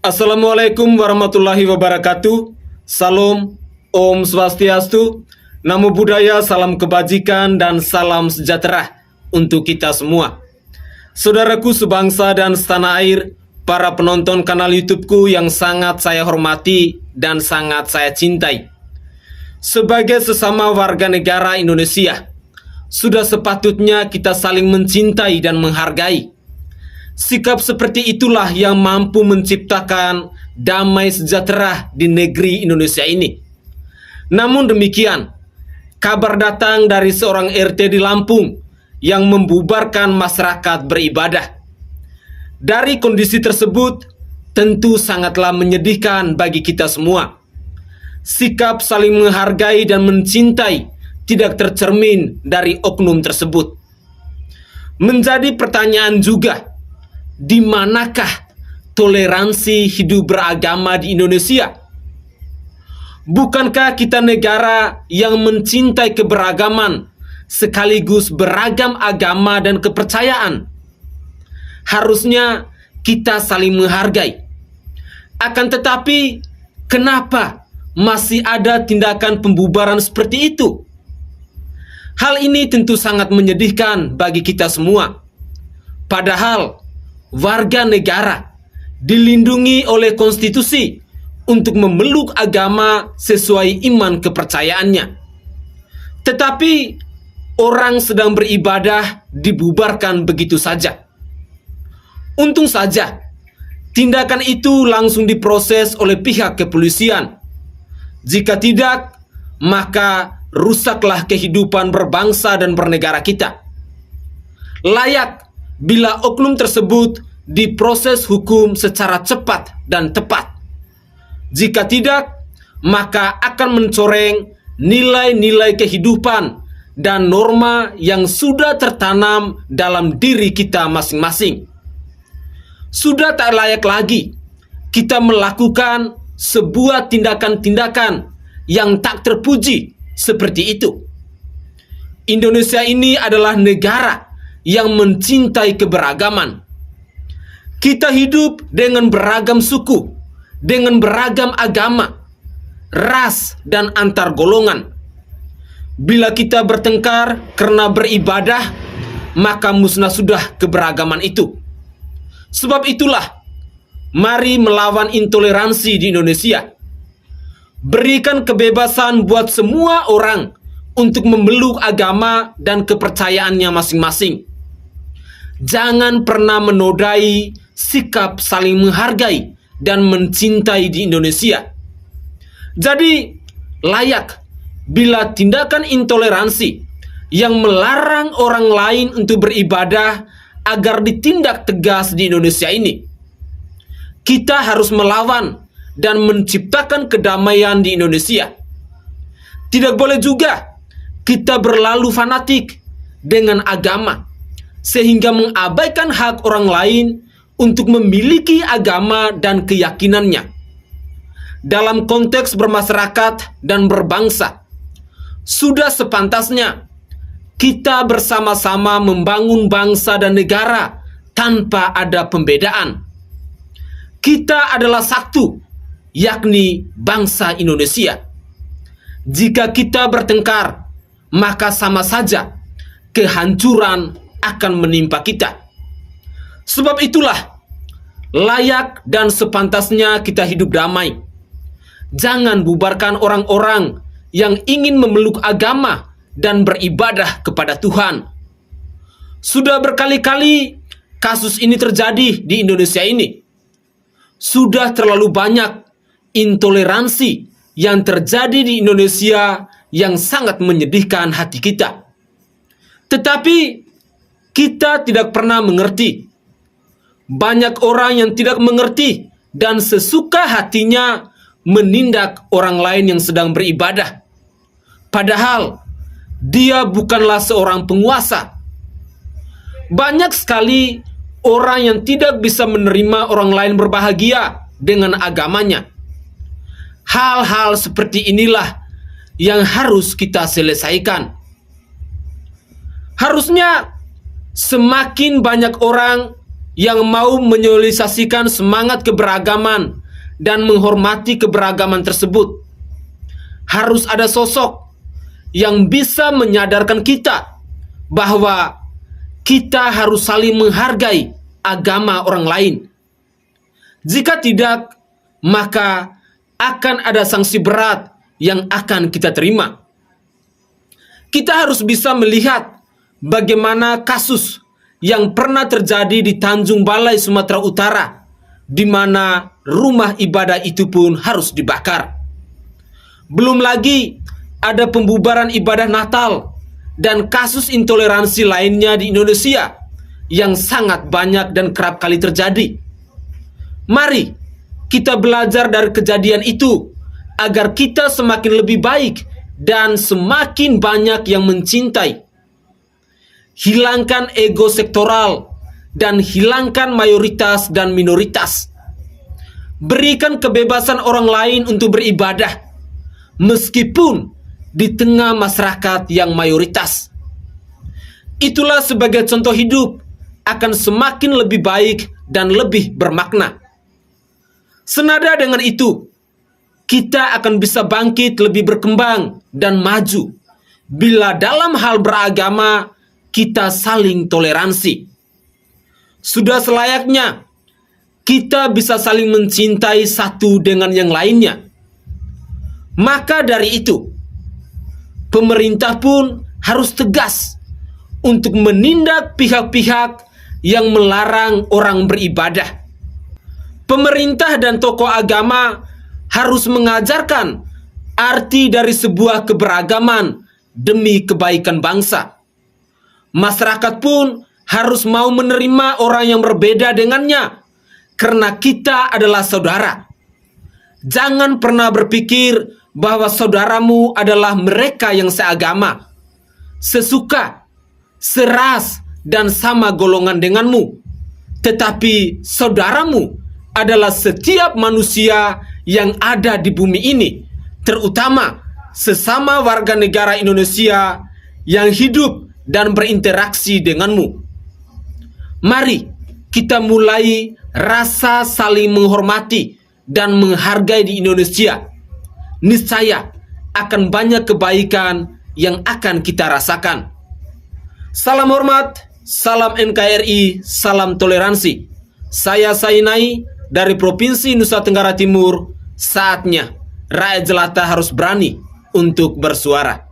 Assalamualaikum warahmatullahi wabarakatuh. Salam, Om Swastiastu, Namo Buddhaya, salam kebajikan dan salam sejahtera untuk kita semua. Saudaraku sebangsa dan setanah air, para penonton kanal YouTubeku yang sangat saya hormati dan sangat saya cintai. Sebagai sesama warga negara Indonesia, sudah sepatutnya kita saling mencintai dan menghargai. Sikap seperti itulah yang mampu menciptakan damai sejahtera di negeri Indonesia ini. Namun demikian, kabar datang dari seorang RT di Lampung yang membubarkan masyarakat beribadah. Dari kondisi tersebut, tentu sangatlah menyedihkan bagi kita semua. Sikap saling menghargai dan mencintai tidak tercermin dari oknum tersebut. Menjadi pertanyaan juga, di manakah toleransi hidup beragama di Indonesia? Bukankah kita negara yang mencintai keberagaman sekaligus beragam agama dan kepercayaan? Harusnya kita saling menghargai. Akan tetapi, kenapa masih ada tindakan pembubaran seperti itu? Hal ini tentu sangat menyedihkan bagi kita semua. Padahal warga negara dilindungi oleh konstitusi untuk memeluk agama sesuai iman kepercayaannya. Tetapi orang sedang beribadah dibubarkan begitu saja. Untung saja tindakan itu langsung diproses oleh pihak kepolisian. Jika tidak, maka rusaklah kehidupan berbangsa dan bernegara kita. Layak bila oknum tersebut diproses hukum secara cepat dan tepat. Jika tidak, maka akan mencoreng nilai-nilai kehidupan dan norma yang sudah tertanam dalam diri kita masing-masing. Sudah tak layak lagi kita melakukan sebuah tindakan-tindakan yang tak terpuji seperti itu. Indonesia ini adalah negara yang mencintai keberagaman. Kita hidup dengan beragam suku, dengan beragam agama, ras, dan antar golongan. Bila kita bertengkar karena beribadah, maka musnah sudah keberagaman itu. Sebab itulah, mari melawan intoleransi di Indonesia. Berikan kebebasan buat semua orang untuk memeluk agama dan kepercayaannya masing-masing. Jangan pernah menodai sikap saling menghargai dan mencintai di Indonesia. Jadi, layak bila tindakan intoleransi yang melarang orang lain untuk beribadah agar ditindak tegas di Indonesia ini. Kita harus melawan dan menciptakan kedamaian di Indonesia. Tidak boleh juga kita berlalu fanatik dengan agama, sehingga mengabaikan hak orang lain untuk memiliki agama dan keyakinannya. Dalam konteks bermasyarakat dan berbangsa, sudah sepantasnya kita bersama-sama membangun bangsa dan negara tanpa ada pembedaan. Kita adalah satu, yakni bangsa Indonesia. Jika kita bertengkar, maka sama saja kehancuran akan menimpa kita. Sebab itulah, layak dan sepantasnya kita hidup damai. Jangan bubarkan orang-orang yang ingin memeluk agama dan beribadah kepada Tuhan. Sudah berkali-kali kasus ini terjadi di Indonesia ini. Sudah terlalu banyak intoleransi yang terjadi di Indonesia yang sangat menyedihkan hati kita. Tetapi kita tidak pernah mengerti. Banyak orang yang tidak mengerti dan sesuka hatinya menindak orang lain yang sedang beribadah. Padahal dia bukanlah seorang penguasa. Banyak sekali orang yang tidak bisa menerima orang lain berbahagia dengan agamanya. Hal-hal seperti inilah yang harus kita selesaikan. Harusnya semakin banyak orang yang mau menyosialisasikan semangat keberagaman dan menghormati keberagaman tersebut. Harus ada sosok yang bisa menyadarkan kita bahwa kita harus saling menghargai agama orang lain. Jika tidak, maka akan ada sanksi berat yang akan kita terima. Kita harus bisa melihat bagaimana kasus yang pernah terjadi di Tanjung Balai, Sumatera Utara, di mana rumah ibadah itu pun harus dibakar. Belum lagi ada pembubaran ibadah Natal dan kasus intoleransi lainnya di Indonesia yang sangat banyak dan kerap kali terjadi. Mari kita belajar dari kejadian itu agar kita semakin lebih baik dan semakin banyak yang mencintai. Hilangkan ego sektoral dan hilangkan mayoritas dan minoritas. Berikan kebebasan orang lain untuk beribadah, meskipun di tengah masyarakat yang mayoritas. Itulah sebagai contoh hidup akan semakin lebih baik dan lebih bermakna. Senada dengan itu, kita akan bisa bangkit lebih berkembang dan maju bila dalam hal beragama kita saling toleransi. Sudah selayaknya kita bisa saling mencintai satu dengan yang lainnya. Maka dari itu, pemerintah pun harus tegas untuk menindak pihak-pihak yang melarang orang beribadah. Pemerintah dan tokoh agama harus mengajarkan arti dari sebuah keberagaman demi kebaikan bangsa. Masyarakat pun harus mau menerima orang yang berbeda dengannya, karena kita adalah saudara. Jangan pernah berpikir bahwa saudaramu adalah mereka yang seagama, sesuka, seras, dan sama golongan denganmu. Tetapi saudaramu adalah setiap manusia yang ada di bumi ini, terutama sesama warga negara Indonesia yang hidup dan berinteraksi denganmu. Mari kita mulai rasa saling menghormati dan menghargai di Indonesia. Niscaya akan banyak kebaikan yang akan kita rasakan. Salam hormat, salam NKRI, salam toleransi. Saya Sainai dari Provinsi Nusa Tenggara Timur. Saatnya rakyat jelata harus berani untuk bersuara.